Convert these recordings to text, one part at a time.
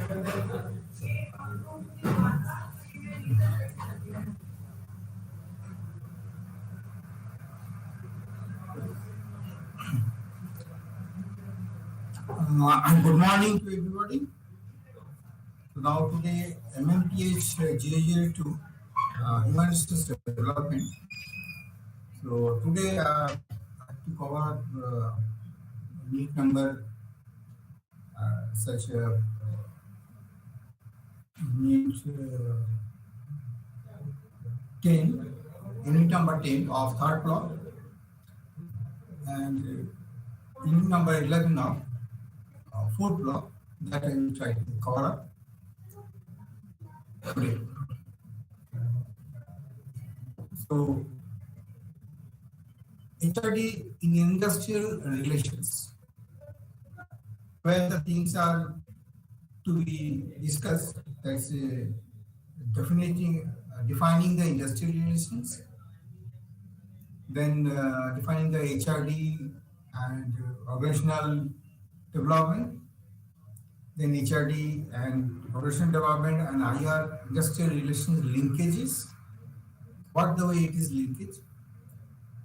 Good morning to everybody. So now today MMTH 002 Human Resource Development. So today I have to cover unit number such unit 10, unit number 10 of third block and unit number 11 of fourth block that I will try to cover up today. So HRD in industrial relations, where the things are to be discussed, that's defining the industrial relations, then defining the HRD and organizational development, then HRD and organizational development and IR industrial relations linkages, what the way it is linkage,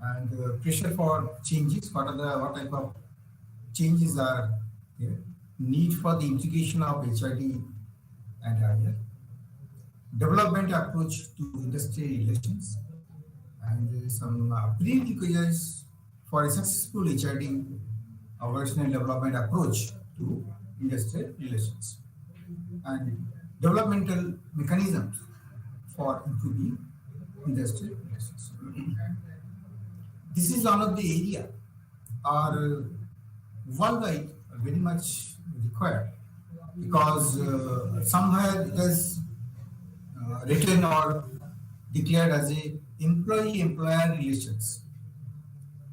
and pressure for changes, what type of changes are there, need for the integration of HRD and IR, development approach to industrial relations, and some prerequisites for a successful HRD operational development approach to industrial relations, and developmental mechanisms for improving industrial relations. This is one of the area are worldwide very much required because somewhere it is written or declared as a employee-employer relations,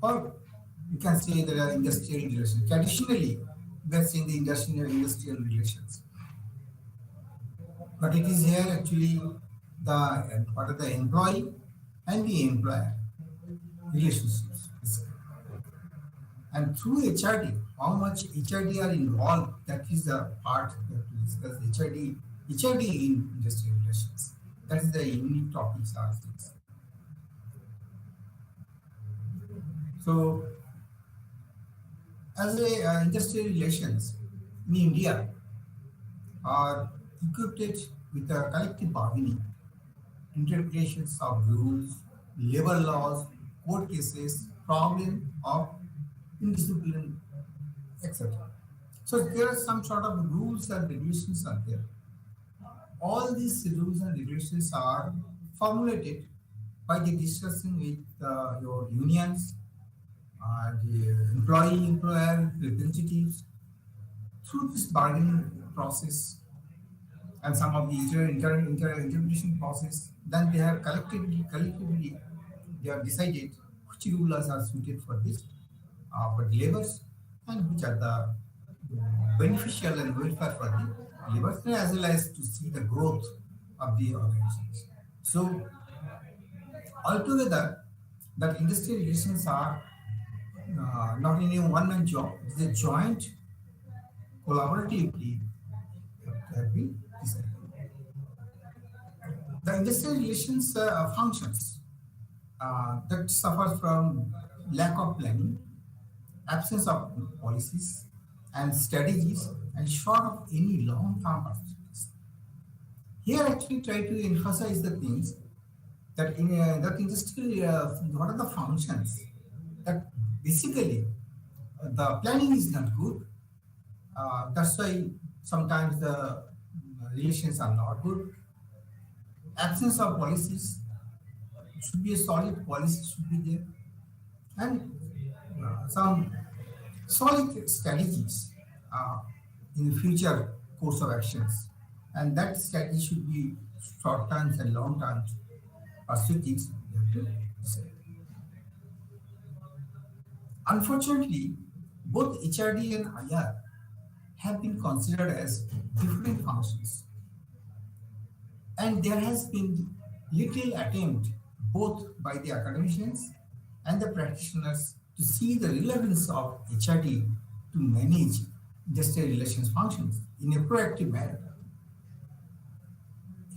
or you can say there are industrial relations. Traditionally, we are saying the industrial relations, but it is here actually the what are the employee and the employer relationships. And through HRD, how much HRD are involved, that is the part that we discuss. HRD in industrial relations. That is the unique topics are things. So, as a industrial relations in India are equipped with a collective bargaining, interpretations of rules, labor laws, court cases, problem of indiscipline, etc. So there are some sort of rules and regulations are there. All these rules and regulations are formulated by the discussion with your unions, the employee-employer representatives through this bargaining process and some of the interpretation process. Then they have collectively they have decided which rules are suited for this for the laborers and which are the beneficial and welfare for the laborers as well as to see the growth of the organizations. So altogether, that industrial relations are not only a one-man job; it's a joint, collaboratively that we decided. The industrial relations functions that suffer from lack of planning, absence of policies and strategies, and short of any long-term perspectives. Here, actually, try to emphasize the things that in that industrial, what are the functions that basically the planning is not good. That's why sometimes the relations are not good. Absence of policies should be a solid policy should be there, and some solid strategies in the future course of actions, and that strategy should be short terms and long terms perspectives. We have to decide. Unfortunately, both HRD and IR have been considered as different functions, and there has been little attempt both by the academicians and the practitioners to see the relevance of HRD to manage industrial relations functions in a proactive manner.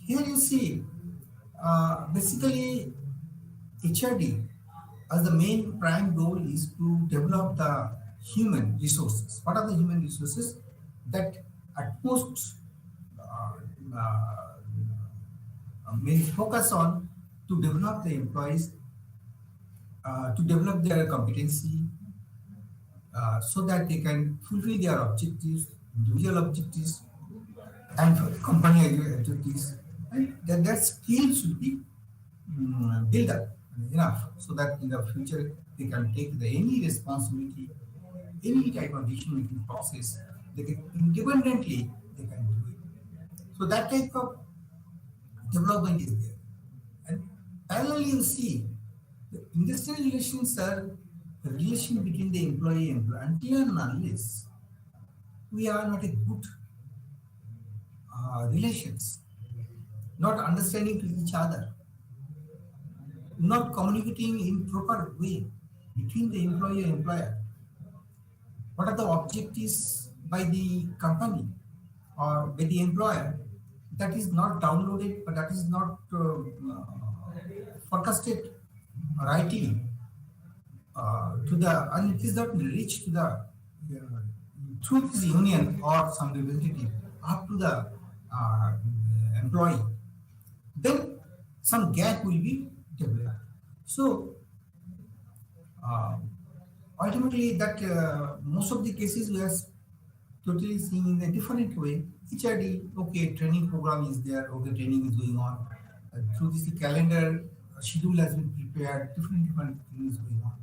Here you see, basically, HRD as the main prime goal is to develop the human resources. What are the human resources that at most uh, uh, may focus on to develop the employees, to develop their competency, so that they can fulfill their objectives, individual objectives, and for company objectives, and that skill should be build up enough so that in the future they can take any responsibility, any type of decision making process, they can independently they can do it. So that type of development is there. And parallelly you see the industrial relations are the relation between the employee and employer until and unless we are not a good relations, not understanding to each other, not communicating in proper way between the employee and employer. What are the objectives by the company or by the employer? That is not downloaded, but that is not forecasted rightly to the, and it is not reached to the through this union or some representative up to the employee. Then some gap will be developed. So uh, ultimately, that most of the cases we are totally seeing in a different way. HRD, okay, training program is there, okay, training is going on. Through this calendar, schedule has been prepared, different things going on.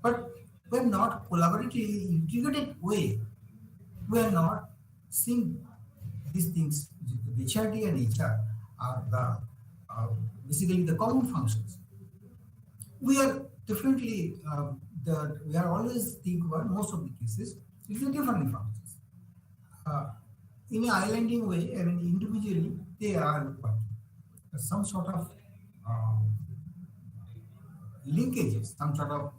But we're not collaboratively integrated way. We are not seeing these things. The HRD and HR are the basically the common functions. We are differently we are always think about most of the cases it's a different functions uh, in an islanding way. I mean individually they are working. Some sort of um, linkages, some sort of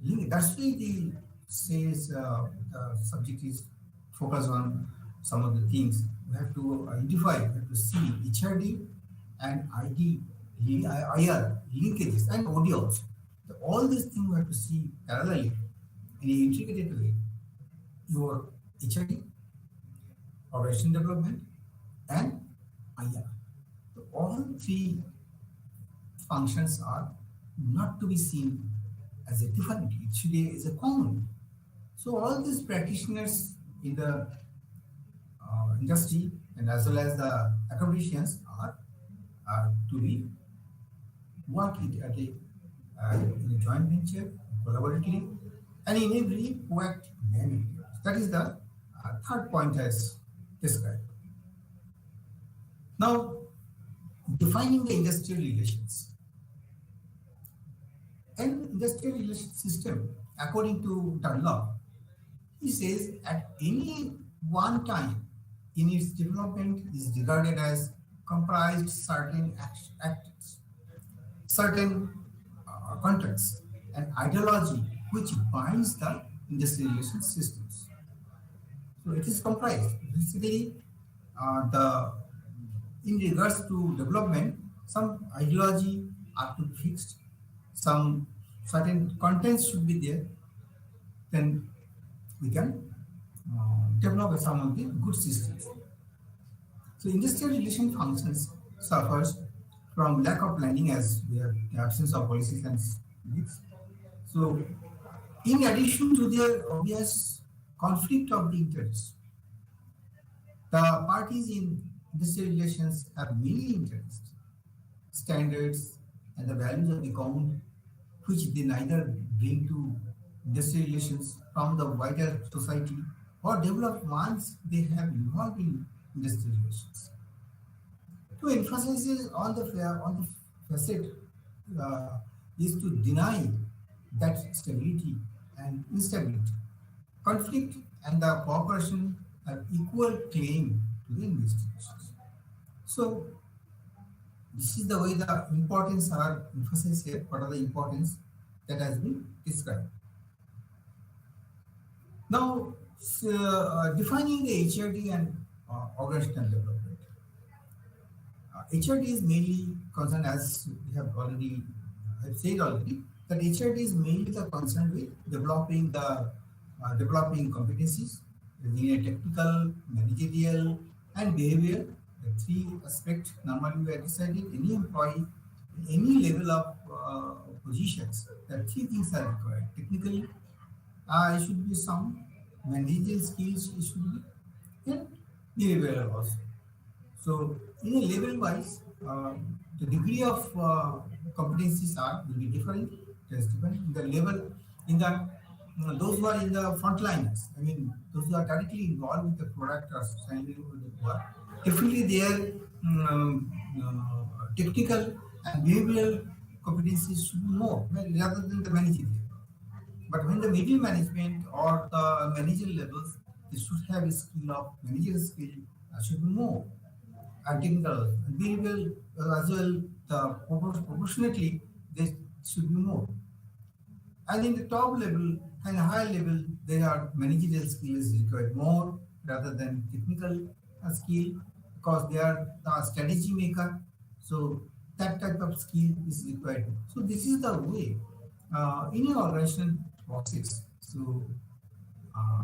link. That's why the says the subject is focus on some of the things. We have to identify, we have to see HRD and ID, IR linkages and OD also. All these things we have to see parallelly in an integrated way. Your HRD, operation development, and IR. So all three functions are not to be seen as a different, it should be as a common. So all these practitioners in the industry and as well as the academicians are to be work it at a in a joint venture, collaboratively, and in a very proactive manner. That is the third point as described. Now, defining the industrial relations. An industrial relation system, according to Dunlop, he says at any one time in its development is regarded as comprised certain actors, certain contracts, and ideology which binds the industrial relations systems. So it is comprised. Basically, the in regards to development, some ideology are to be fixed, some certain contents should be there, then we can develop some of the good systems. So industrial relation functions suffers from lack of planning as we have the absence of policies and needs. So in addition to the obvious conflict of the interest, the parties in industrial relations have many interests, standards, and the values of the common, which they neither bring to industrial relations from the wider society or develop once they have involved in industrial relations. To emphasize on the facet uh, is to deny that stability and instability. Conflict and the cooperation have equal claim to the investigations. So this is the way the importance are emphasized here. What are the importance that has been described? Now, defining the HRD and organizational development. HRD is mainly concerned, as we have already I've said already, that HRD is mainly the concern with developing competencies in a technical, managerial, and behavioral. The three aspects normally we have decided any employee, any level of positions. The three things are required. Technically, it should be sound. Managerial skills it should be, and behavioral also. So, in a level wise, the degree of competencies are will be different. Just depend in the level in the those who are in the frontliners. I mean, those who are directly involved with the product or signing with the work. Definitely, their technical and behavioral competencies should be more rather than the managerial. But when the middle management or the managerial levels, they should have a skill of managerial skill should be more and technical and behavioral as well. The proportionately they should be more. And in the top level and high level, there are managerial skills required more rather than technical skill because they are the strategy maker. So that type of skill is required. So this is the way in an organizational process. So uh,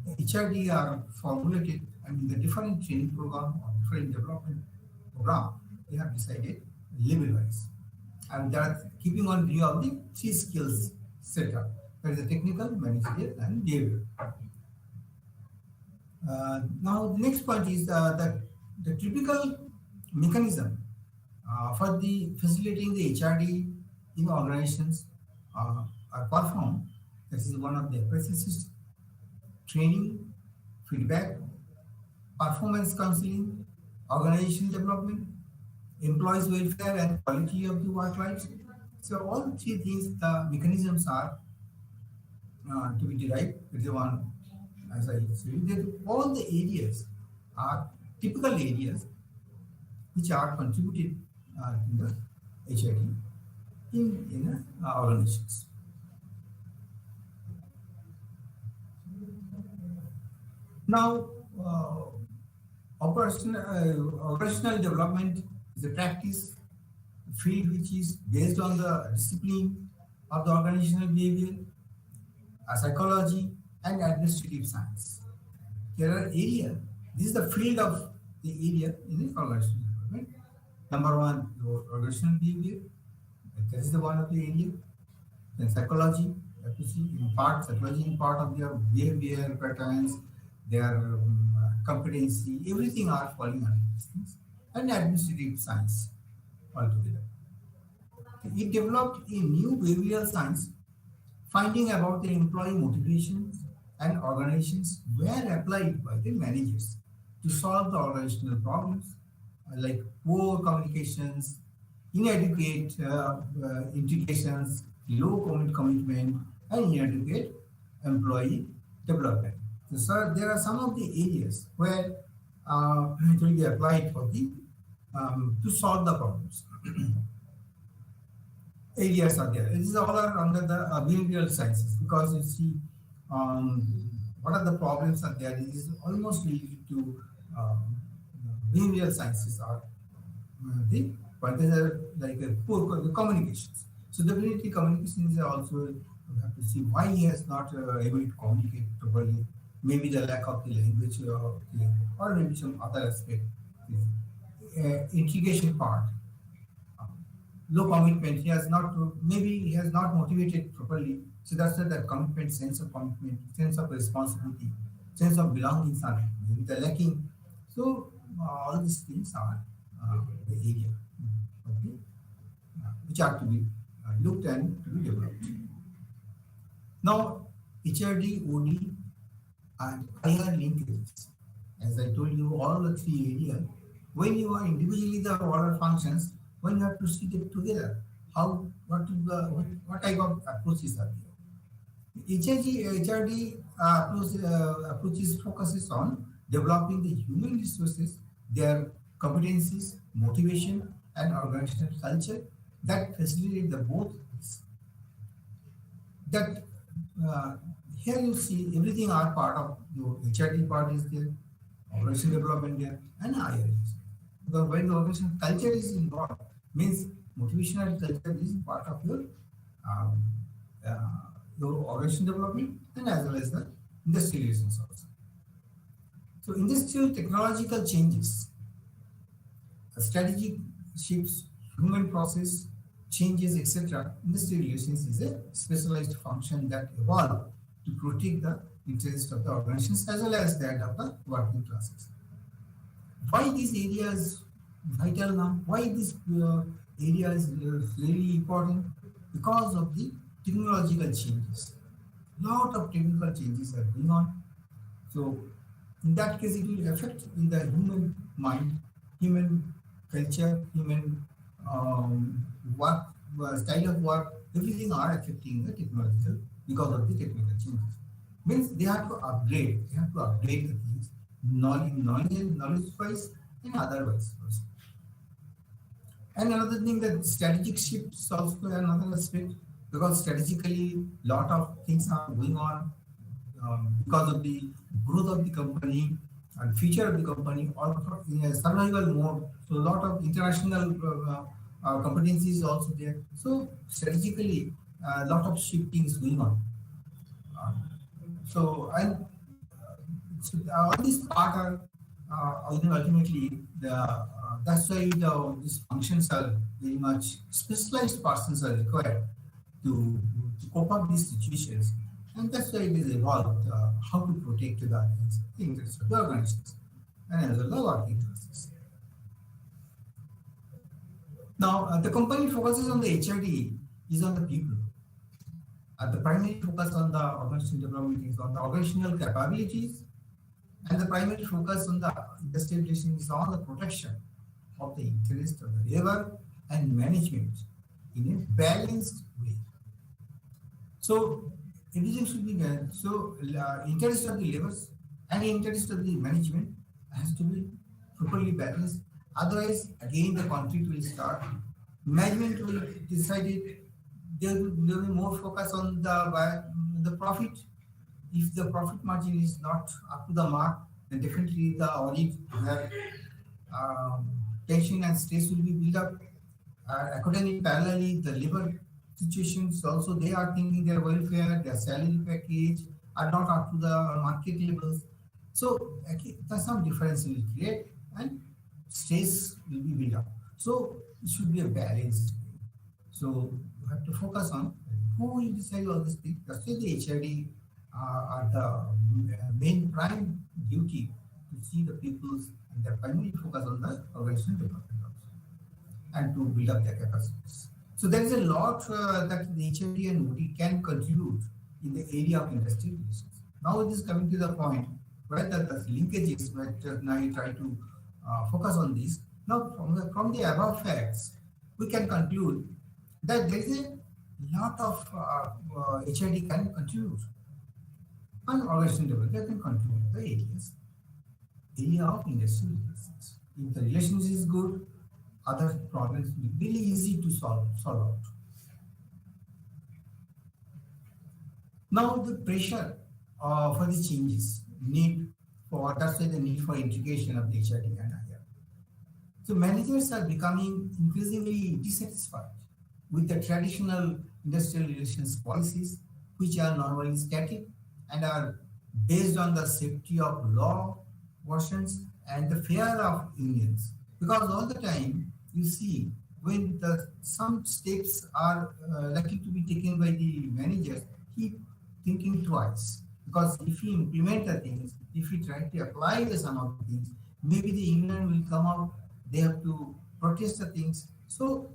the HRD are formulated. I mean, the different training program or different development program they have decided level wise, and that keeping on view of the three skills set up. That is the technical, managerial, and behavioral. Now, the next point is the typical mechanism for the facilitating the HRD in organizations are performed. This is one of the processes: training, feedback, performance counseling, organization development, employees welfare, and quality of the work lives. So all three things, the mechanisms are to be derived with the one, as I said, that all the areas are typical areas which are contributed in the HID in organizations. Now, operational development is a practice field which is based on the discipline of the organizational behavior, psychology, and administrative science. There are areas. This is the field of the area in the organizational development. Number one, your organizational behavior. That is the one of the area. Then psychology, you have to see in part psychology in part of their behavior patterns, their competency, everything are falling under these things. And administrative science altogether. It developed a new behavioral science, finding about the employee motivations and organizations were applied by the managers to solve the organizational problems like poor communications, inadequate integrations, low commitment, and inadequate employee development. So there are some of the areas where it will be applied for the to solve the problems. Areas are there. It is all are under the behavioral sciences because you see um, what are the problems are there. It is almost related to behavioral sciences are the but they are like a poor communications. So definitely communications are also you have to see why he has not able to communicate properly. Maybe the lack of the language or maybe some other aspect. Integration part low commitment. He has not maybe he has not motivated properly. So that's why the commitment, sense of responsibility, sense of belongings are maybe the lacking. So all these things are the area, okay, which are to be looked and to be developed. Now, HRD, OD, and IR linkages. As I told you, all the three areas. When you are individually the order functions, when you have to see it together, how what type of approaches are there? HRD approaches focuses on developing the human resources, their competencies, motivation, and organizational culture that facilitate the both that uh, here you see everything are part of your HRD part is there, operation development there, and IR is there. because when the organization culture is involved, means motivational culture is part of um, uh, your organization development and as well as the industrial relations also. So industrial technological changes, strategic shifts, human process changes, etc. Industrial relations is a specialized function that evolved to protect the interests of the organizations as well as that of the working classes. Why this area is vital now? Why this area is really important? Because of the technological changes. Lot of technical changes are going on. So in that case, it will affect in the human mind, human culture, human work, style of work, everything are affecting the technological because of the technical changes. Means they have to upgrade the things, knowledge wise and otherwise also. And another thing that strategic shifts also another aspect because strategically lot of things are going on because of the growth of the company and future of the company also in a survival mode. So a lot of international competencies also there. So strategically a lot of shifting is going on. Uh, so and all these part are ultimately that's why these functions are very much specialized persons are required to cope up these situations, and that's why it is evolved how to protect the interests of the organizations and as well as working classes. Now the company focuses on the HRD is on the people. The primary focus on the organizational development is on the organizational capabilities. And the primary focus on the industrial relations is on the protection of the interest of the labor and management in a balanced way. So everything should be done. So interest of the laborers and interest of the management has to be properly balanced. Otherwise, again the conflict will start. Management will decide it. There will be more focus on the profit. If the profit margin is not up to the mark, then definitely the audit where tension and stress will be built up. Accordingly, parallelly, the labor situations also they are thinking their welfare, their salary package are not up to the market levels. So okay, there's some difference will create and stress will be built up. So it should be a balance. So you have to focus on who will decide all these things. That's why the HRD are the main prime duty to see the people's and their primary focus on the organizational development also and to build up their capacities. So there is a lot that the HRD and OT can contribute in the area of industrial relations. Now it is coming to the point where the linkages, where now you try to focus on this. Now from the above facts, we can conclude that there is a lot of HRD can contribute and organizational development can contribute the area of industrial relations. If the relations is good, other problems will be really easy to solve out. Now the pressure for the changes need for that's why the need for integration of the HRD and IR. So managers are becoming increasingly dissatisfied with the traditional industrial relations policies, which are normally static and are based on the safety of law versions and the fear of unions. Because all the time you see when some steps are likely to be taken by the managers, he thinking twice. Because if he implement the things, if he try to apply some of the things, maybe the union will come out, they have to protest the things. So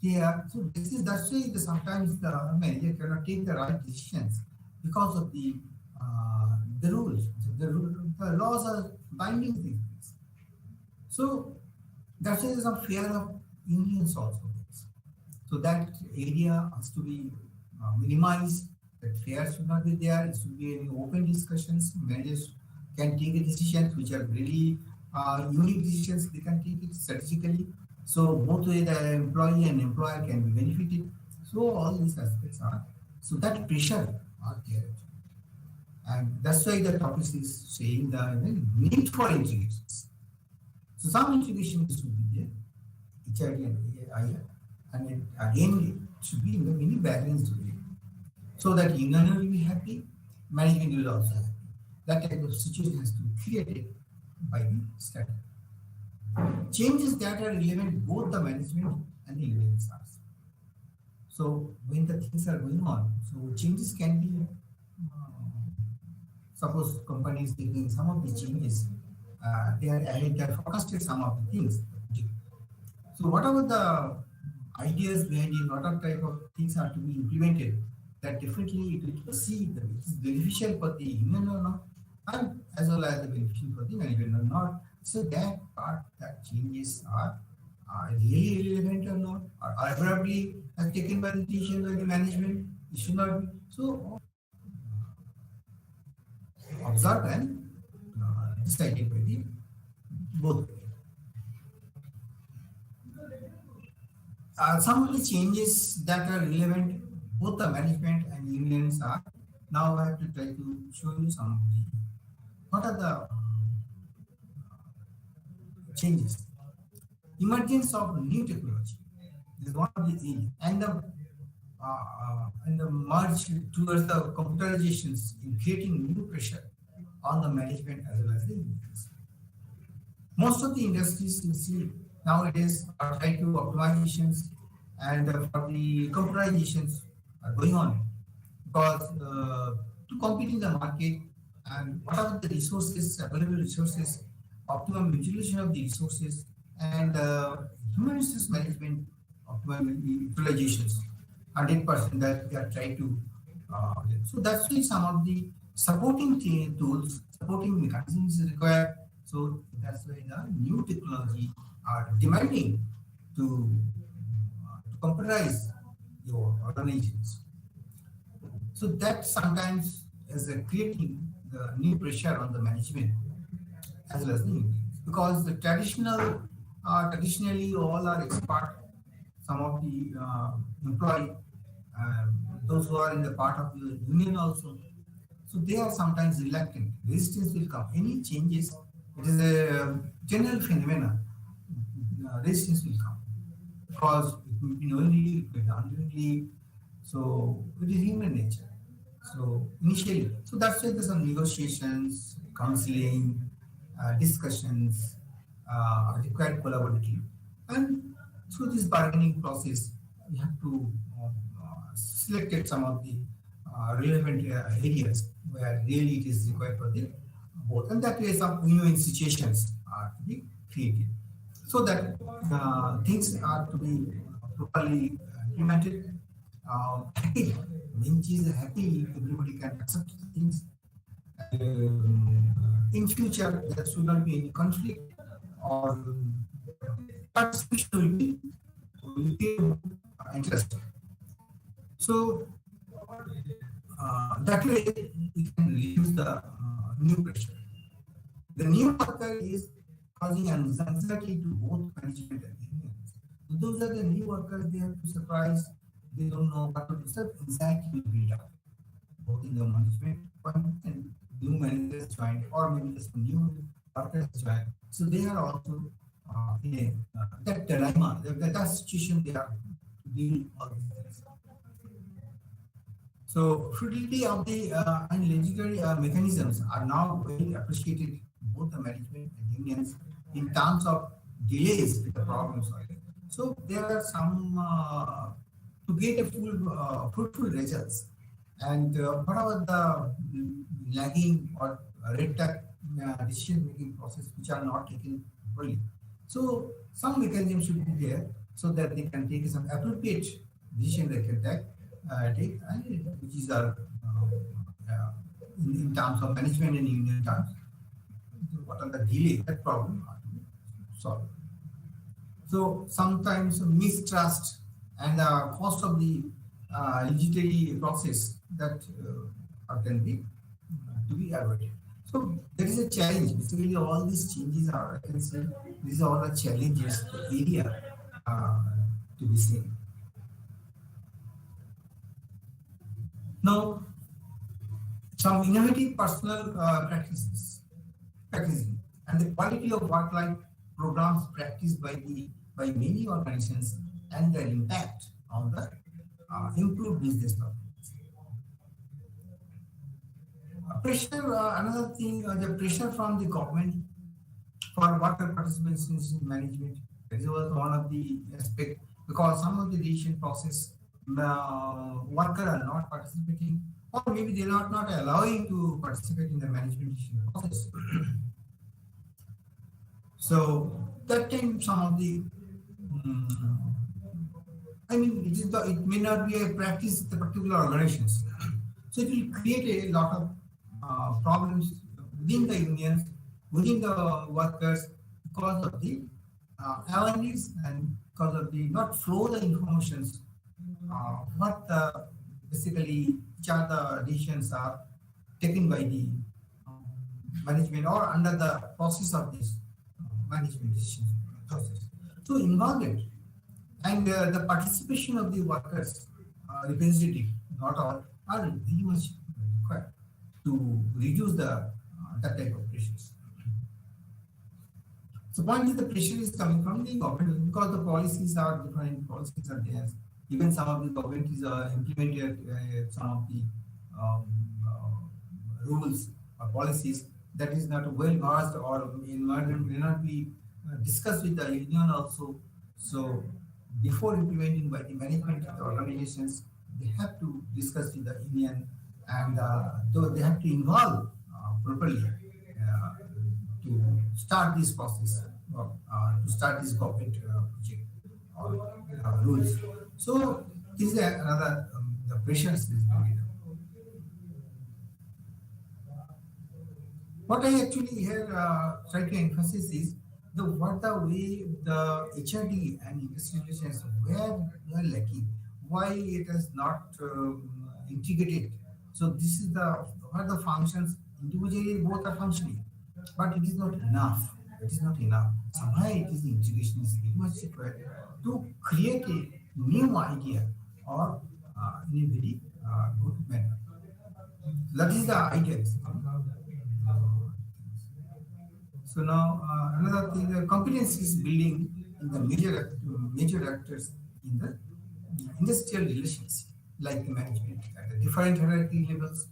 so this is that's why sometimes the manager cannot take the right decisions because of the rules. The laws are binding things. So that's why there's some fear of unions also. So that area has to be minimized. That fear should not be there. It should be any open discussions. Managers can take decisions which are really unique decisions. They can take it strategically. So both way the employee and employer can be benefited. So all these aspects are so that pressure are there. And that's why the topic is saying the need for integrations. So some integration should be there, HRD and IR, and it, again it should be in a very balanced way, so that union will be happy, management will also happy. That type of situation has to be created by the study. Changes that are relevant both the management and the union staffs. So when the things are going on, so changes can be, suppose company is taking some of the changes, they are added, they are forecasted some of the things. So whatever the ideas behind it, what are type of things are to be implemented, that definitely it will see that it is beneficial for the union or not, and as well as the beneficial for the management or not. So that part, that changes are really relevant or not, or abruptly as taken by the decision by the management, it should not be. So observe and decided by the both. Some of the changes that are relevant, both the management and unions are. Now I have to try to show you some of the what are the changes. Emergence of new technology is one of the areas, and the march towards the computerizations in creating new pressure on the management as well as the unions. Most of the industries you see nowadays are tied to optimizations, and for the computerizations are going on, because to compete in the market and what are the resources, available resources, optimum utilization of the resources, and human resource management, optimum utilizations, 100% that they are trying to. So that's why some of the supporting tools, supporting mechanisms is required. So that's why the new technology are demanding to computerize your organizations. So that sometimes is creating the new pressure on the management as well as the unions, because the traditionally all are expert. Some of the employee, uh, those who are in the part of the union also, so they are sometimes reluctant. Resistance will come. Any changes, it is a general phenomena. Resistance will come because it will be knowingly, it will be unknowingly. So it is human nature. So initially, so that's why there's some negotiations, counseling, discussions, required collaborative, and through this bargaining process, we have to select some of the relevant areas where really it is required for the both, and that way some win-win situations are to be created, so that things are to be properly implemented. Happy, means is happy, everybody can accept the things. In future, there should not be any conflict, or participation will be interesting. So that way we can reduce the new pressure. The new worker is causing anxiety to both management and unions. So those are the new workers, they have to surprise, they don't know what to do. So anxiety will build up, both in the management and new managers join, or maybe some new workers join. So they are also in that dilemma, that situation they are to deal all these things. So frugality of the and legendary mechanisms are now very appreciated both the management and unions in terms of delays with the problem solving. So there are some to get a full fruitful results, and whatever the lagging or red tag decision making process which are not taken properly. So some mechanism should be there so that they can take some appropriate decision they can take, and which is in terms of management and union terms, what are the delay that problem are to be solved. So sometimes mistrust and the cost of the legislative process that can be to be avoided. So there is a challenge. Basically, all these changes are, I can say, these are all the challenges, the area to be seen. Now, some innovative personal practices, and the quality of work-life programs practiced by many organizations and their impact on the improved business performance. Pressure, another thing, the pressure from the government for worker participation in management. That was one of the aspect because some of the decision process worker are not participating, or maybe they are not allowing to participate in the management decision process. So that time some of the it may not be a practice in the particular organizations. So it will create a lot of problems within the unions, within the workers, because of the awareness and because of the not flow the informations, what basically which are the decisions are taken by the management or under the process of this management decision process. So involvement and the participation of the workers representative, not all, are very much required to reduce the that type of pressures. So point is the pressure is coming from the government because the policies are different, policies are there. Even some of the government is implemented some of the um, rules or policies that is not well marsed or may not be discussed with the union also. So before implementing by the management of the organizations, they have to discuss with the union and though they have to involve properly to start this process or to start this government project or rules. So this is another the pressures is needed. What I actually here try to emphasize is the what the way the HRD and industry relations where we are lacking, why it is not integrated. So this is the what the functions individually both are functioning, but it is not enough. It is not enough. Somehow it is integration is very much required to create a new idea or in a very good manner. That is the idea. So now another thing, the competence is building in the major actors in the industrial relations, like the management at the different hierarchy levels,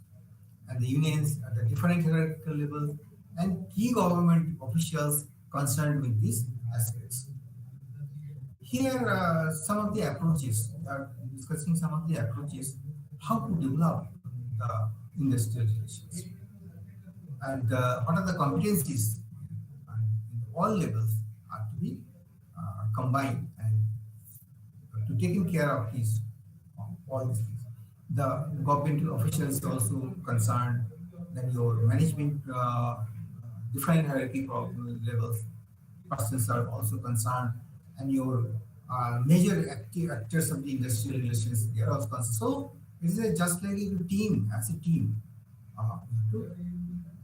and the unions at the different hierarchical levels, and key government officials concerned with these aspects. Here, some of the approaches are discussing some of the approaches how to develop the industrial relations and what are the competencies in all levels are to be combined and to taking care of these all these things. The government officials also concerned, then your management different hierarchy levels persons are also concerned, and your major active actors of the industrial relations they are also concerned. So it is just like a team as a team we have to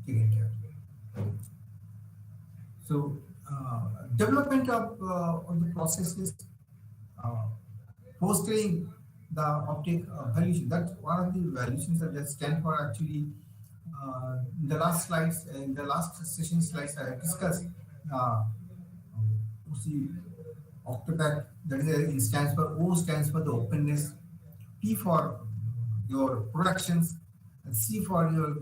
take it care. So development of the processes, uh, fostering the optic valuation. That's one of the valuations that stand for actually. In the last slides, in the last session slides, I have discussed. See, Octopath, that is it stands for O stands for the openness, P for your productions, and C for your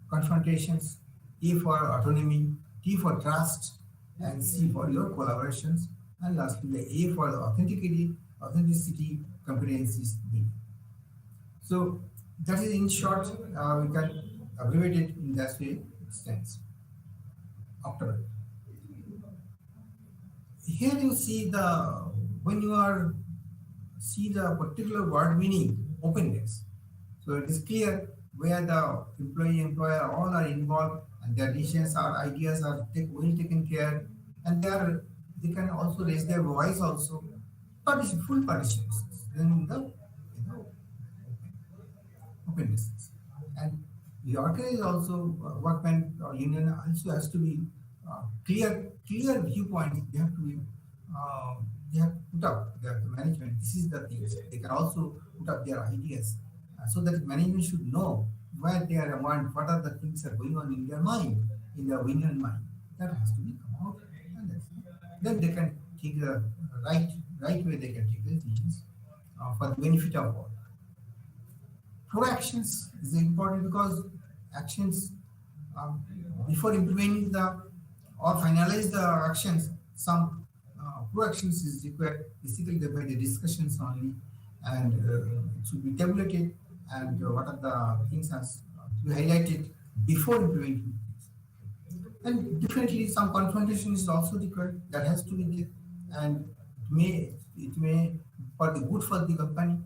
confrontations, A for autonomy, T for trust, and C for your collaborations, and lastly the A for the authenticity, competencies, B. So that is in short, we can abbreviate it in that way. It stands. October. Here you see the when you are see the particular word meaning openness. So it is clear where the employee employer all are involved and their decisions or ideas are well taken care, and they can also raise their voice also. Full participation in the openness. And the organization also workman or union also has to be clear viewpoints. They have to put up their management. This is the things they can also put up their ideas so that management should know where they are and what are the things that are going on in their mind, in their union mind. That has to be come out, and that's it. then they can take the right right way. They can take the decisions for the benefit of all. Proactions is important because actions um, before implementing the or finalize the actions, some proactions is required basically by the discussions only, and it should be tabulated, and what are the things has to be highlighted before implementing things. And definitely some confrontation is also required, that has to be there, and it may for the good for the company.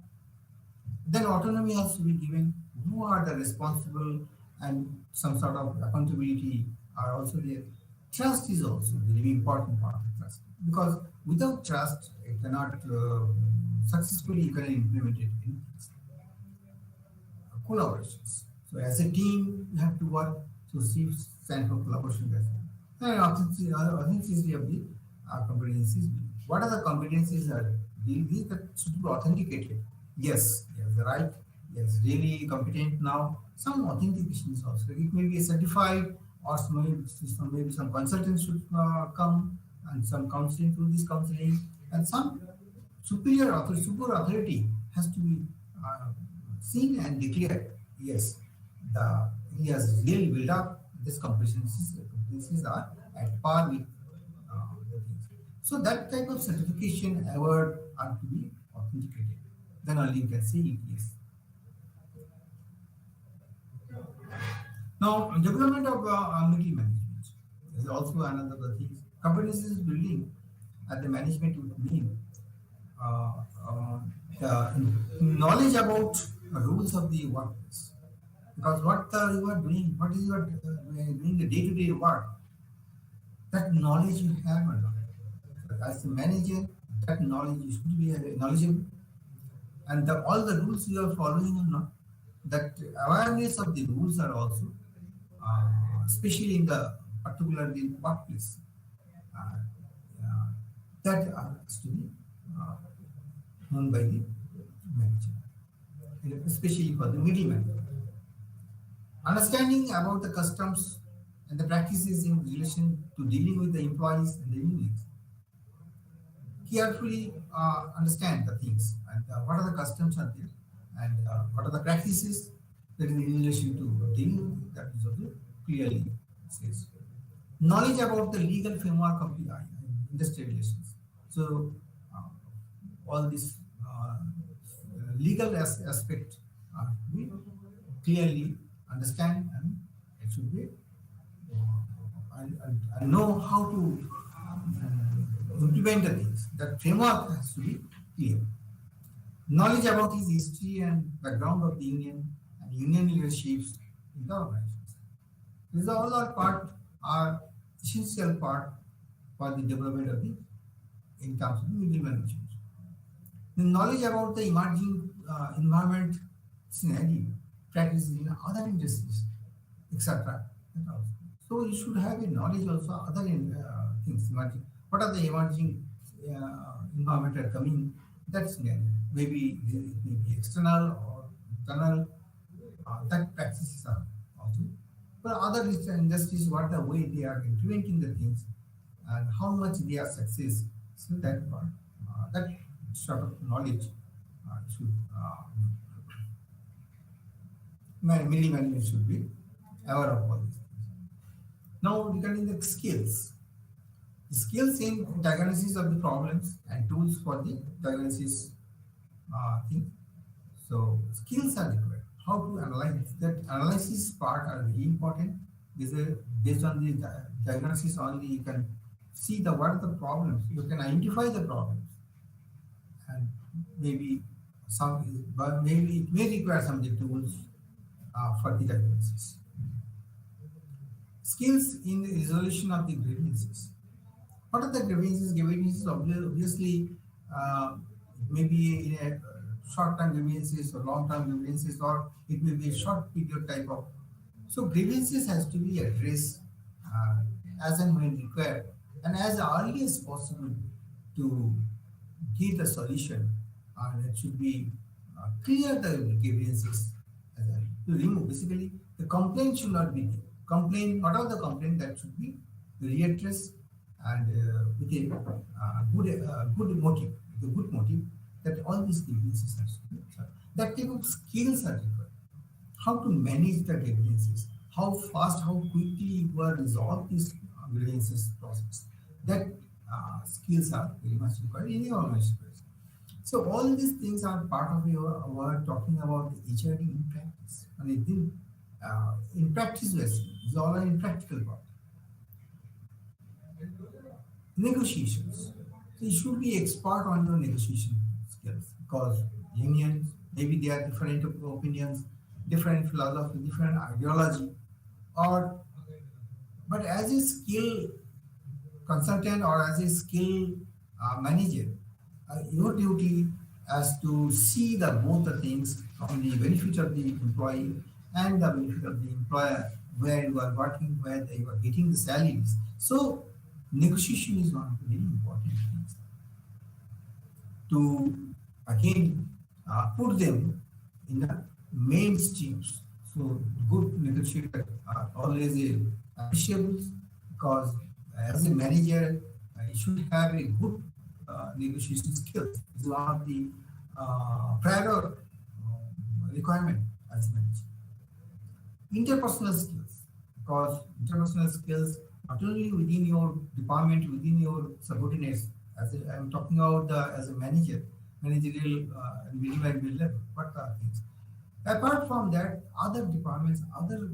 Then autonomy has to be given. Who are the responsible, and some sort of accountability are also there. Trust is also a very important part of trust, because without trust, it cannot successfully you can implement it in collaborations. So as a team, you have to work to see sense of collaboration as well. And authenticity of the competencies. What are the competencies that these that should be authenticated? Yes, right. Yes, really competent now. Some authentication is also. It may be certified, or maybe some consultants should come, and some counseling through this counseling, and some super authority has to be uh, seen and declared. Yes, the he has really built up these competencies are at par with the things. So that type of certification award are to be authenticated. Then only you can say it is. Now, development of middle management is also another thing. Competencies building at the management would mean uh, uh, the knowledge about rules of the workplace. Because what you are doing, what is your doing the day-to-day work, that knowledge you have or not. So as a manager, that knowledge you should be knowledgeable, and all the rules you are following or not. That awareness of the rules are also, especially in the particularly workplace, uh, uh, that has to be uh, known by the manager, especially for the middle manager. Understanding about the customs and the practices in relation to dealing with the employees and the unions. Carefully understand the things, and what are the customs are there, and what are the practices that is in relation to dealing with, that is also clearly says. Knowledge about the legal framework of the industrial relations. So uh, all this legal aspect we clearly understand, and it should be and know how to implement the things. That framework has to be clear. Knowledge about his history and background of the union and union leaderships in the organizations. These all are are essential part for the development of the in terms of the middle management. The knowledge about the emerging environment scenario, practices in other industries, etc. So you should have a knowledge also other things emerging. What are the emerging environment are coming? That's maybe it may be external or internal. That practices are also. But other industries, what the way they are implementing the things and how much they are success. So that part, that sort of knowledge should middle management should be aware of all these things. Now regarding the skills in diagnosis of the problems and tools for the diagnosis thing. So skills are required. How to analyze that analysis part are very important. Based on the diagnosis only you can see the what are the problems. You can identify the problems, and maybe but maybe it may require some of the tools for the diagnosis. Skills in the resolution of the grievances. What are the grievances? Grievances obviously maybe in a short-term grievances or long-term grievances, or it may be a short period type of. So grievances has to be addressed as and when required, and as early as possible to give the solution, and it should be clear the grievances to remove. Basically, the complaint should not be there. Complaint, what are the complaint that should be readdressed and with a good motive, with a good motive, that all these grievances are solved. That type of skills are required. How to manage the grievances, how fast, how quickly you are resolve these grievances process. That skills are very much required in your organization. So all these things are part of your our talking about the HRD in practice. And I think in practice, yes, it's all in practical part. Negotiations. So you should be expert on your negotiation skills because unions, maybe they are different opinions, different philosophy, different ideology, or but as a skill consultant or as a skill manager, your duty as to see the both the things from the benefit of the employee and the benefit of the employer, where you are working, where you are getting the salaries. So negotiation is one of the very important things to again put them in the mainstream. So good negotiators are always appreciable because as a manager, you should have a good negotiation skills. It's one of the prior requirement as a manager. Interpersonal skills, because interpersonal skills not only within your department, within your subordinates, I'm talking about as a manager, managerial minimum and mid level, what are things. Apart from that, other departments, other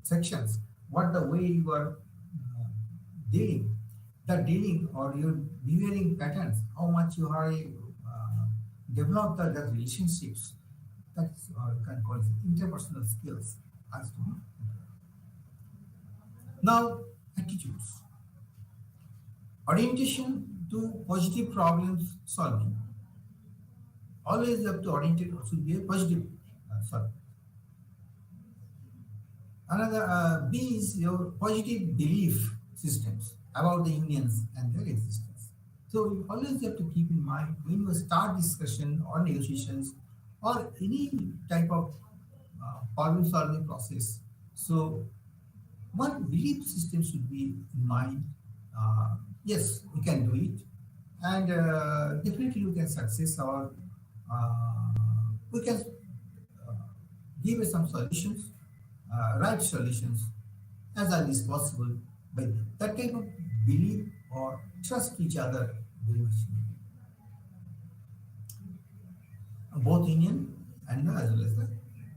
sections, what the way you are dealing, the dealing or your behaving patterns, how much you are developed the relationships, that's you can call it interpersonal skills as to now attitudes. Orientation to positive problems solving. Always you have to orientate should be a positive solving. Another B is your positive belief systems about the unions and their existence. So you always have to keep in mind when you start discussion or negotiations or any type of problem solving process. So one belief system should be in mind. Yes, we can do it, and definitely we can success or we can uh, give us some solutions, right solutions as early as possible. But that kind of belief or trust each other very much needed, both Indian and as well as the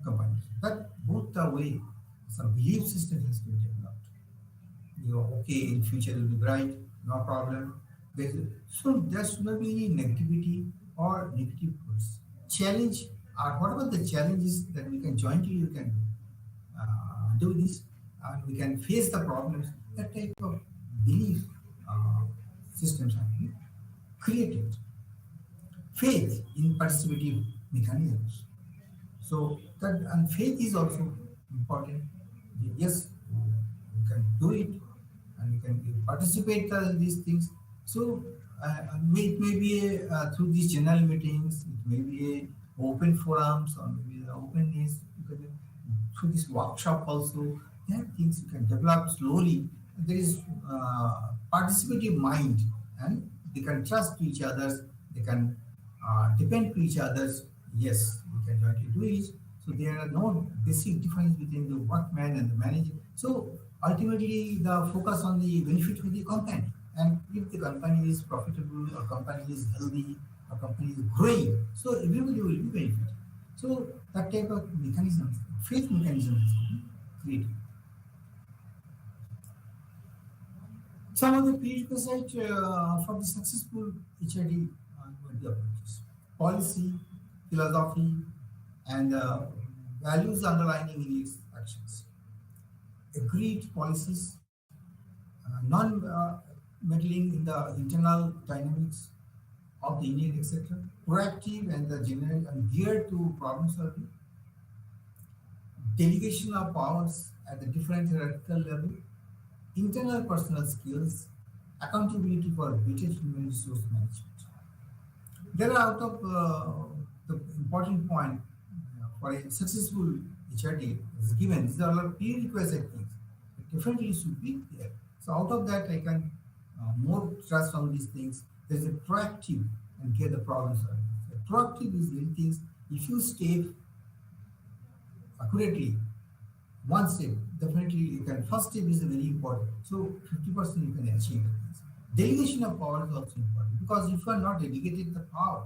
companies. But both the way some belief system has to be developed. You know, okay, in future will be bright, no problem. So there should not be any negativity or negative words. Challenge or whatever the challenges that we can jointly we can do this and we can face the problems. That type of belief uh, systems are being created. Faith in participative mechanisms. So that and faith is also important. Yes, we can do it and we can participate in these things. So it may be through these general meetings, it may be a open forums or maybe the openness. Through this workshop also, there are things you can develop slowly. There is participative mind, and they can trust to each others. They can depend to each others. Yes, we can jointly do it. So there are no basic difference between the workman and the manager. So ultimately, the focus on the benefit of the company. And if the company is profitable, or company is healthy, or company is growing, so everybody will be benefit. So that type of mechanisms, faith mechanism has to be created. Some of the prerequisites for the successful HRD were the approaches: policy, philosophy, and values underlining in its actions. Agreed policies, non-meddling in the internal dynamics of the Indian, etc. Proactive and the general and geared to problem solving. Delegation of powers at the different hierarchical level. Internal personal skills. Accountability for better human resource management. There are out of the important point for a successful HRD is given. These are all prerequisite things. It definitely should be there. So out of that, I can more trust on these things. There's a proactive and get the problem solved. The proactive is doing things. If you step accurately, one step, definitely you can. First step is very important. So 50% you can achieve. Delegation of power is also important because if you are not delegated the power,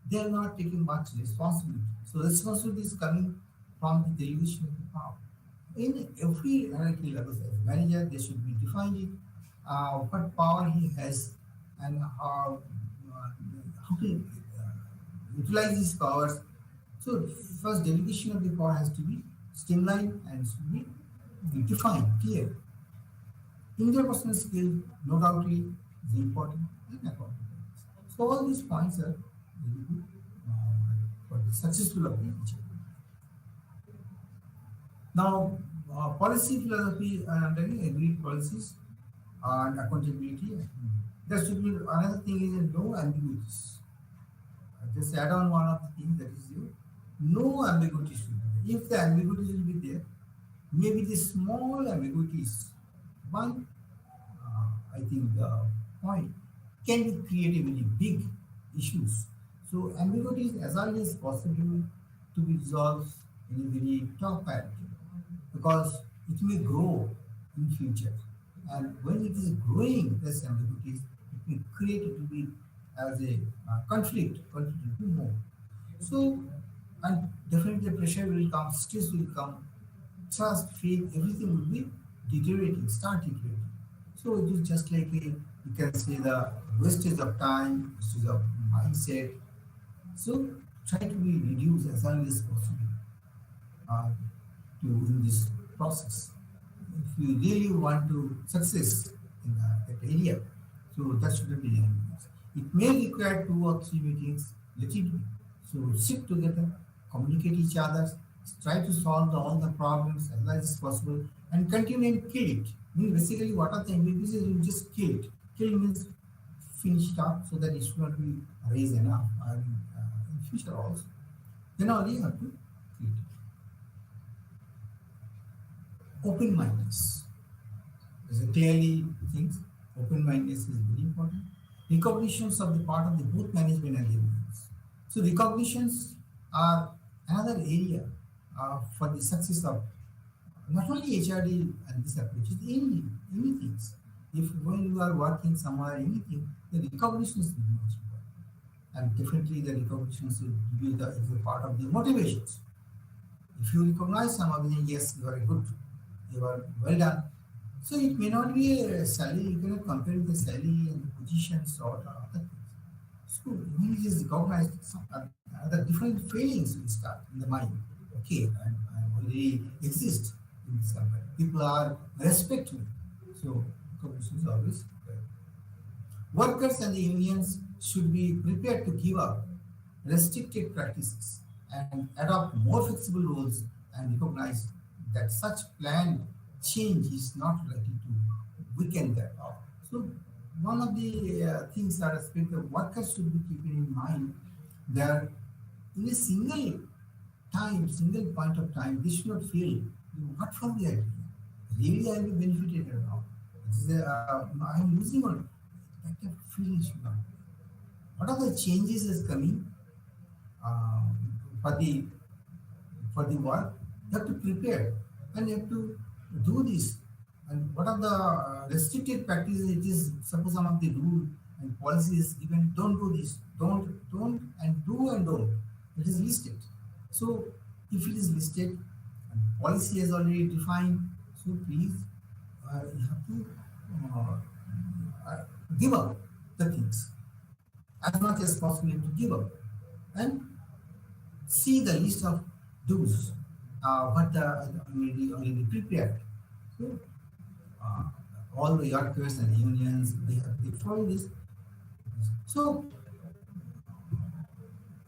they are not taking much responsibility. So responsibility is coming from the delegation of the power. In every hierarchy level, as manager, they should be defining what power he has and how to utilize these powers. So first, delegation of the power has to be streamlined and should be defined, clear. Interpersonal skill, no doubtly, is important and accountability. So all these points are very good for the successful application. Now, policy philosophy and understanding agreed policies and accountability. There should be another thing is no ambiguities. Just add on one of the things that is you. No ambiguity should be there. If the ambiguities will be there, maybe the small ambiguities, one I think the point can be create a very big issues. So ambiguity is as early as possible to be resolved in a very top priority because it may grow in future. And when it is growing, this ambiguities, it may create it to be as a conflict will be more. So, and definitely pressure will come, stress will come, trust, faith, everything will be deteriorating, start deteriorating. So it is just like a, you can say the wastage of time, wastage of mindset. So try to be reduced as early as possible uh, to in this process. If you really want to success in that area, so that shouldn't be ambiguous. It may require 2 or 3 meetings, let it be. So sit together, communicate each other, try to solve all the problems as much as possible, and continue and kill it. I mean, basically, what are the ambiguities? You just kill it. Kill means finish it up so that it should not be raised enough in future also. Then only you have to kill it. Open mindedness. There's a clearly things. Open mindedness is very important. Recognitions of the part of the both management and the audience. So recognitions are another area for the success of not only HRD and this approach, it's any things. If when you are working somewhere, anything, the recognition is very much important. And definitely the recognition should be the is a part of the motivations. If you recognize somebody, yes, you are good, you are well done. So it may not be a salary, you cannot compare the salary and the positions or other things. So when it is recognized, some other different feelings will start in the mind. Okay, I'm already exist in this company. People are respect me. So recognition is always there. Workers and the unions should be prepared to give up restricted practices and adopt more flexible rules and recognize that such planned change is not likely to weaken their power. So one of the things that I think the workers should be keeping in mind that in a single time, single point of time, they should not feel what from the idea. Really, I will be benefited or not. I am losing on that kind of feeling should not. What are the changes is coming uh, for the for the work? You have to prepare and you have to do this. And what are the restricted practices? It is suppose some of the rule and policy is given. Don't do this. Don't and do and don't. It is listed. So if it is listed and policy is already defined, so please you have to give up the things as much as possible to give up and see the list of do's what already prepared. So uh, all the workers and unions they follow this. So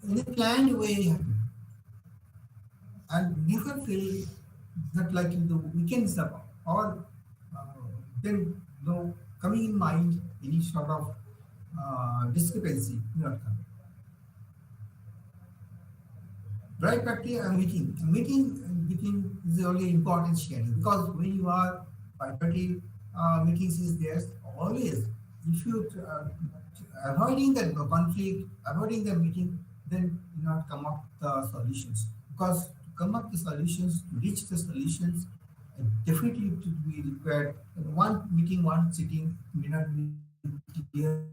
in a planned way, and never feel that like in the weekends or then no coming in mind any sort of discrepancy not coming. Right practice and meeting between is the only important schedule because when you are by party meetings is there always. If you avoiding the conflict, avoiding the meeting, then you not come up the solutions. Because to come up the solutions, to reach the solutions, definitely it will be required. One meeting, one sitting may not be clear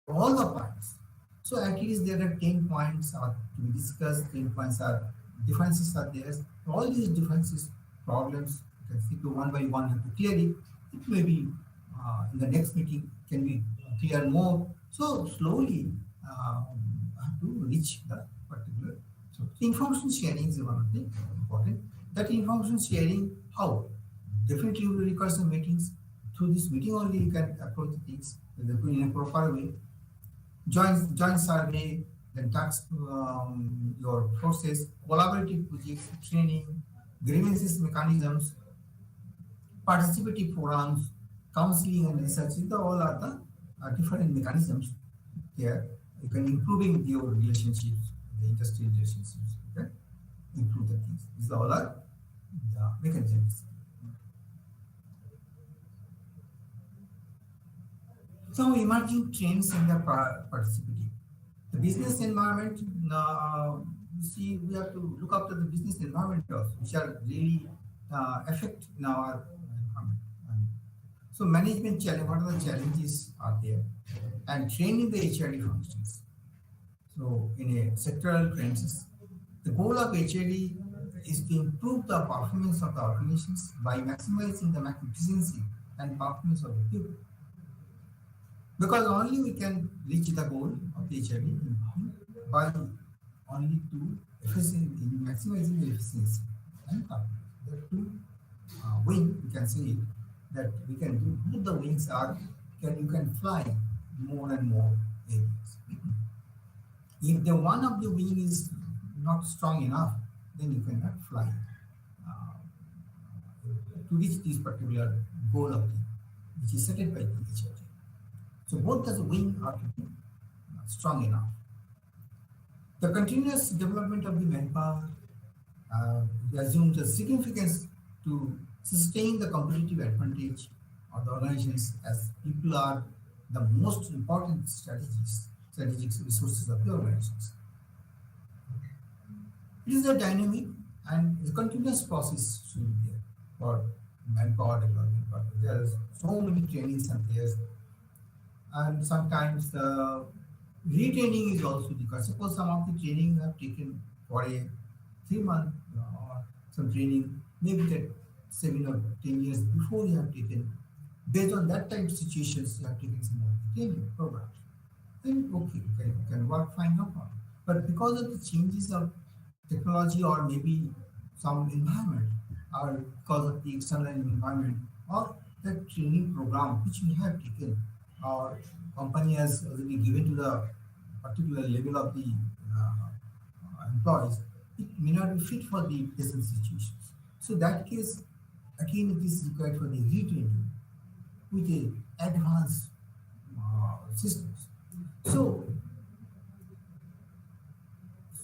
all the points. So at least there are 10 points are to be discussed, 10 points are differences are there. All these differences, problems, you can see to one by one have to clear it. It may be in the next meeting can be clear more. So slowly have to reach the particular. So information sharing is one of the important. That information sharing how? Definitely you will require some meetings. Through this meeting only you can approach the things in a proper way. Joint survey, then tax your process, collaborative projects, training, grievances mechanisms, participative forums, counseling and research. These all are the different mechanisms here. You can improving your relationships, the industry relationships. Okay, improve the things. These all are the mechanisms. So emerging trends in the participating. The business environment, you see, we have to look after the business environment also, which are really affect in our environment. So management challenge, what are the challenges are there? And training the HRD functions. So in a sectoral trends, the goal of HRD is to improve the performance of the organizations by maximizing the efficiency and performance of the people. Because only we can reach the goal of the HRD by only to efficiency, maximizing the efficiency and performance. The two wing, we can say that we can do both the wings are you can fly more and more areas. If the one of the wing is not strong enough, then you cannot fly to reach this particular goal of the which is set by the HRD. So both the wing are to be strong enough. The continuous development of the manpower assumes a significance to sustain the competitive advantage of the organizations as people are the most important strategic resources of the organizations. It is a dynamic and the continuous process should be there for manpower development. But there are so many trainings and there, and sometimes the retraining is also because suppose some of the training have taken for a 3 month or some training maybe that 7 or 10 years before you have taken based on that type of situations you have taken some of the training programs, then okay you can work fine, no problem. But because of the changes of technology or maybe some environment or because of the external environment or the training program which we have taken or company has already given to the particular level of the employees, it may not be fit for the present situations. So that case, again, it is required for the retraining with a advanced systems. So,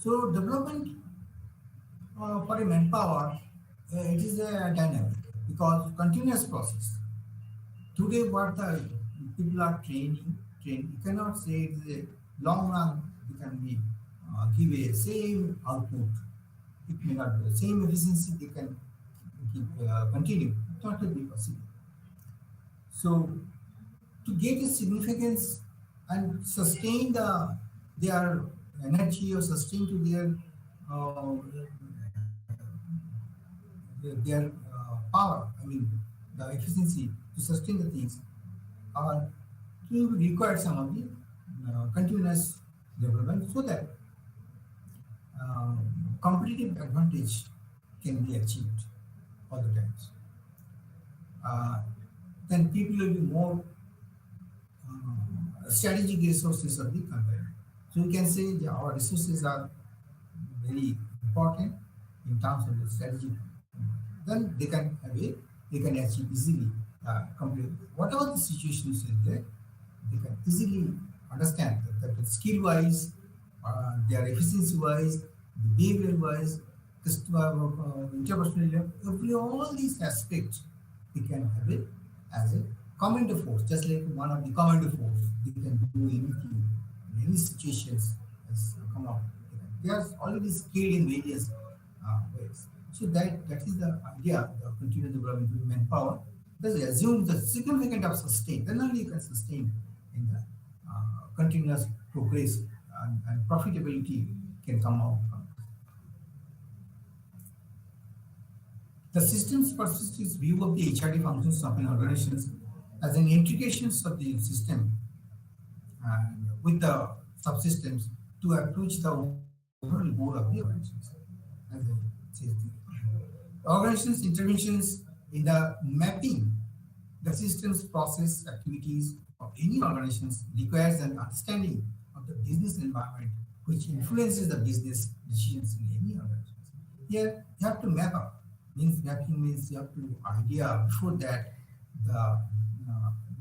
so development for a manpower, it is a dynamic because continuous process. Today, what the people are trained, you cannot say it is a long run, you can be give a same output. It may not be the same efficiency, they can keep continue. It's not to be possible. So to get a significance and sustain their energy or sustain to uh, power, I mean the efficiency to sustain the things, are to require some of the continuous development so that competitive advantage can be achieved all the times. Uh, then people will be more strategic resources of the company. So we can say our resources are very important in terms of the strategy. Then they can achieve easily complete whatever the situation is there. They can easily understand that skill wise, their efficiency wise, the behavior wise, customer interpersonal, every all these aspects they can have it as a commando force, just like one of the commando force. They can do anything in any situations as come up. They are already skilled in various ways. So that is the idea of continuous development with manpower. Does assume the significant of sustain, then only you can sustain in the continuous progress and profitability can come out from it. The systems persist is view of the HRD functions of an organizations as an integrations of the system and with the subsystems to approach the overall goal of the organizations. As I said, organizations interventions in the mapping the systems process activities of any organizations requires an understanding of the business environment which influences the business decisions in any organization. Here you have to map up. Means mapping means you have to idea before that the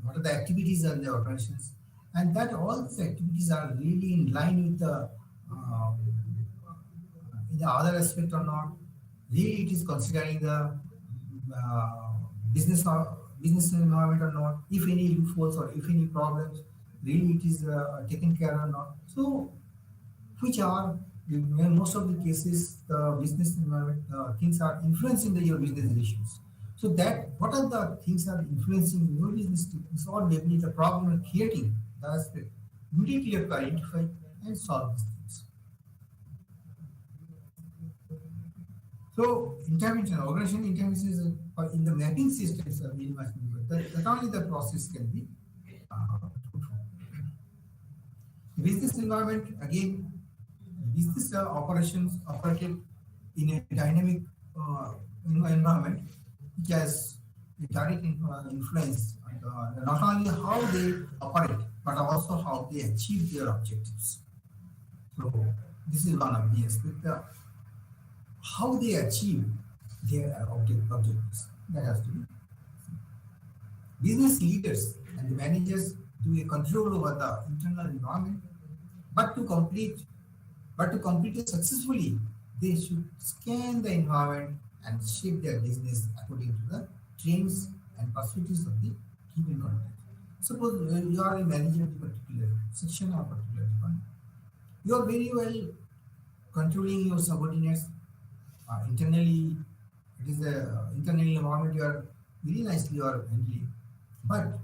what are the activities of the organizations and that all these activities are really in line with the other aspect or not. Really, it is considering the uh, business or business environment or not. If any loopholes or if any problems, really it is taken care or not. So, which are in most of the cases the business environment things are influencing your business issues. So that what are the things are influencing your business is all definitely the problem of creating the aspect. Immediately you have to identify and solve these things. So intervention, organization interventions in the mapping systems are very much needed. That only the process can be fruitful. Business environment again, business operations operated in a dynamic environment which has a direct influence on not only how they operate but also how they achieve their objectives. So this is one of the aspects. How they achieve their objectives. That has to be. Business leaders and the managers do a control over the internal environment, but to complete but to complete it successfully, they should scan the environment and shape their business according to the trends and perspectives of the given context. Suppose you are a manager of a particular section or particular department. You are very well controlling your subordinates internally. It is a internal environment you are very nicely you are handling. But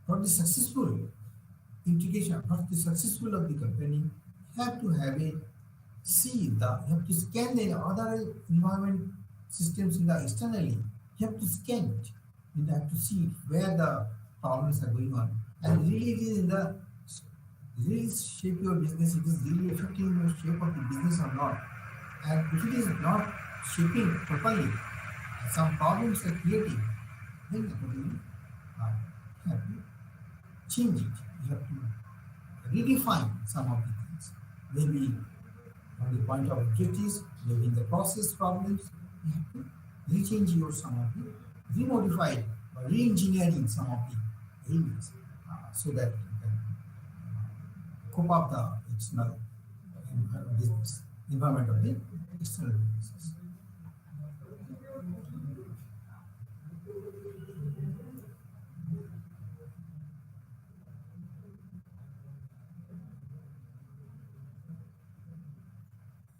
for the successful integration, for the successful of the company, you have to have a see the you have to scan the other environment systems in the externally. You have to scan it. You have to see where the problems are going on. And really it is in the really shape your business, it is really affecting your shape of the business or not. And if it is not shaping properly, some problems are creating, then accordingly, you have to change it. You have to redefine some of the things. Maybe from the point of objectives, maybe in the process problems, you have to rechange your some of the, remodify or re-engineering some of the areas so that you can cope up the external business environment of the external businesses.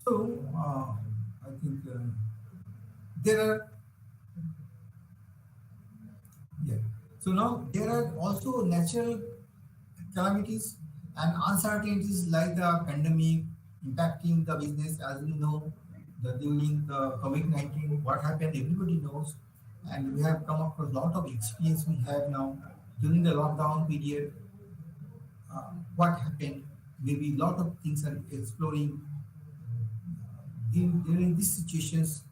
So I think there are yeah. So now there are also natural calamities and uncertainties like the pandemic impacting the business as we know during the COVID-19 what happened everybody knows and we have come across a lot of experience we have now during the lockdown period what happened maybe a lot of things are exploring during these situations,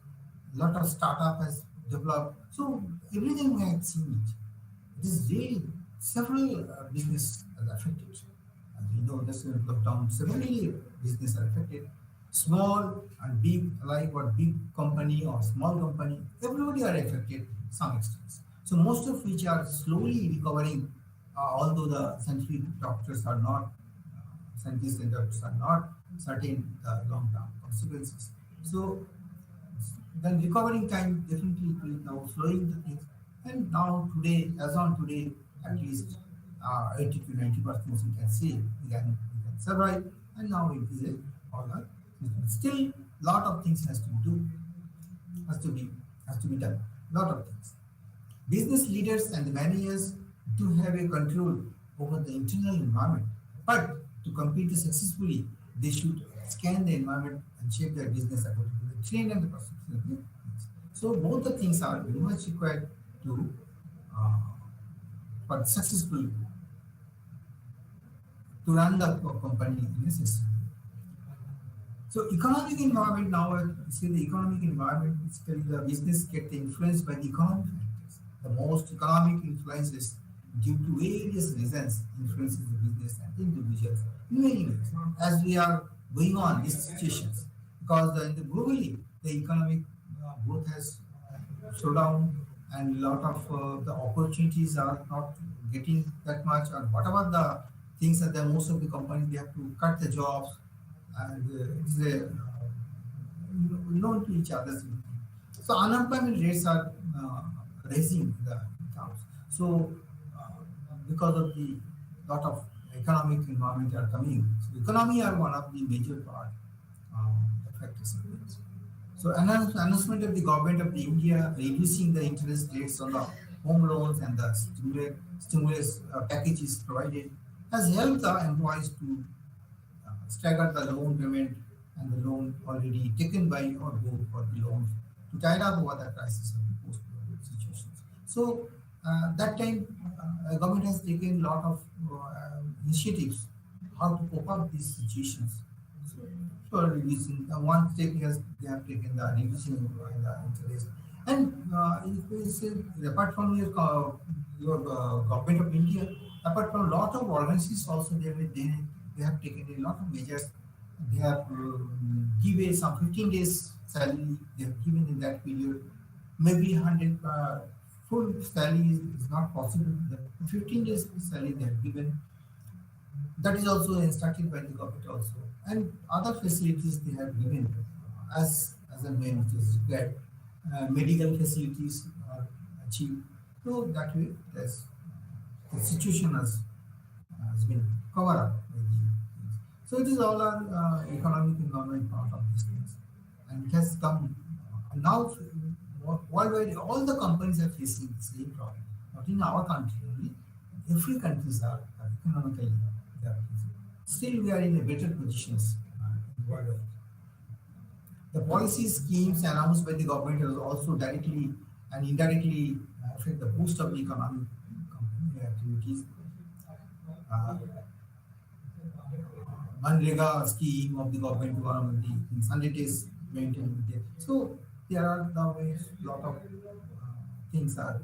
a lot of startup has developed. So everything we have seen it. It is really several business are affected. As we know, this lockdown, several business are affected. Small and big, like what big company or small company, everybody are affected to some extent. So most of which are slowly recovering, although the scientific doctors are not scientists and doctors are not certain the long-term consequences. So the recovering time definitely will now slowing the things. And now today, as on today, at least 80 to 90% we can say we can survive. And now it is a all right. Still, lot of things has to be has to be done. Lot of things. Business leaders and the managers do have a control over the internal environment, but to compete successfully, they should scan the environment and shape their business according to the trend and the perception. So both the things are very much required to uh, for successful to run the company in a system. So economic environment now, see the economic environment, basically the business get influenced by the economic factors. The most economic influences due to various reasons influences the business and the individuals in many ways. As we are going on these situations, because globally the economic growth has slowed down and a lot of the opportunities are not getting that much, or whatever the things that the most of the companies they have to cut the jobs and it's a known to each other. So unemployment rates are rising in the towns. So because of the lot of economic environment are coming, so economy are one of the major part factors in this. So announcement of the government of the India reducing the interest rates on the home loans and the stimulus packages provided has helped the employees to stagger the loan payment and the loan already taken by or go for the loans to tide up over the crisis of the post-COVID situations. So that time, government has taken a lot of initiatives how to cope up these situations. So, for reducing, one step has they have taken the reducing the interest. And if we say, apart from your government of India, apart from a lot of organizations also they have taken a lot of measures. They have given some 15 days salary. They have given in that period. Maybe 100 full salary is not possible. The 15 days salary they have given. That is also instructed by the government also. And other facilities they have given as a main which is required. Medical facilities are achieved. So that way, the situation has been covered up by the things. So it is all our economic environment part of these things, and it has come now worldwide. All the companies are facing the same problem. Not in our country only. Every countries are economically they are facing. Still, we are in a better positions worldwide. The policy schemes announced by the government has also directly and indirectly affect the boost of the economic activities. Uh, Manrega scheme of the government, one of the things, 100 days maintained there. So there are nowadays a lot of things are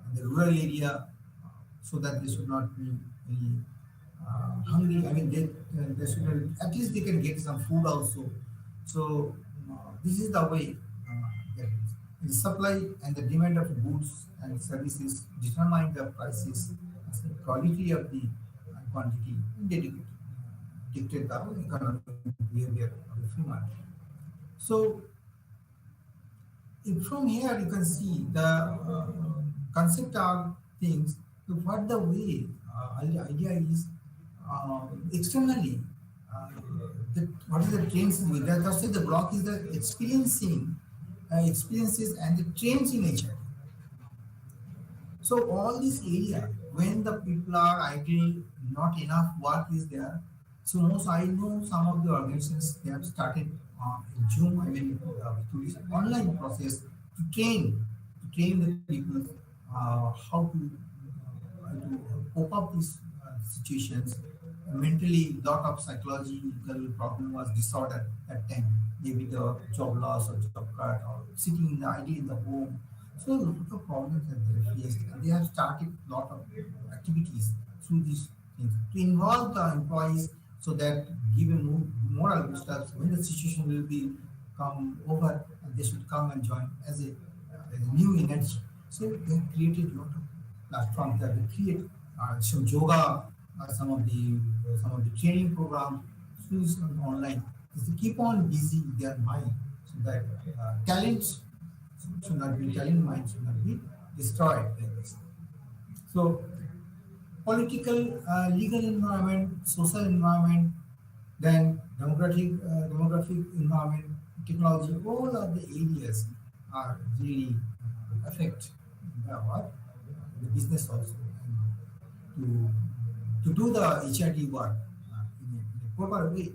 in the rural area, so that they should not be any hungry. I mean, they should not, at least they can get some food also. So this is the way that is. The supply and the demand of goods and services determine the prices as the quality of the quantity dictate the economic behavior of the free market. So if from here you can see the concept of things, what the way idea is externally. Uh, what is the trends? That's why the block is the experiencing experiences and the trends in nature. So all this area, when the people are idle, not enough work is there. So most I know some of the organizations they have started in June, I mean, through this online process to train the people how to cope up these situations. Mentally, lot of psychological problem was disorder at time. Maybe the job loss or job cut or sitting in the idle in the home. So a lot of problems that they faced, and they have started a lot of activities through these things to involve the employees so that give a moral boosters when the situation will be come over, and they should come and join as a new energy. So they have created a lot of platforms that they create some yoga, some of the training programs through some online. Is to keep on busy their mind so that talents should not be talent mind should not be destroyed like this. So political, legal environment, social environment, then demographic environment, technology, all of the areas are really affect the what the business also. And to do the HRD work in a proper way.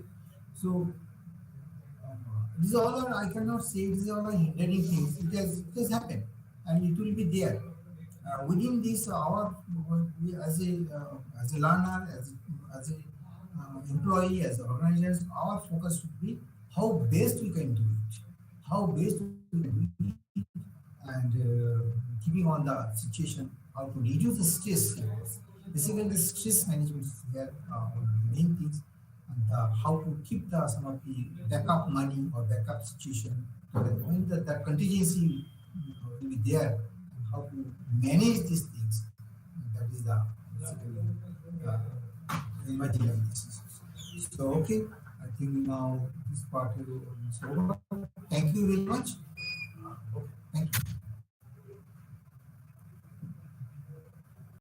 So these all are, I cannot say these all are hindering things. It has happened and it will be there. Within this, our we as a learner, as a employee, as organizers, our focus should be how best we can do it, how best we can do it, and keeping on the situation, how to reduce the stress levels. Basically, the stress management is here one of the main things, and how to keep the some of the backup money or backup situation. When the contingency will be there, and how to manage these things. That is the basically imagination. So okay, I think now this part is over. Thank you very much. Okay, thank you.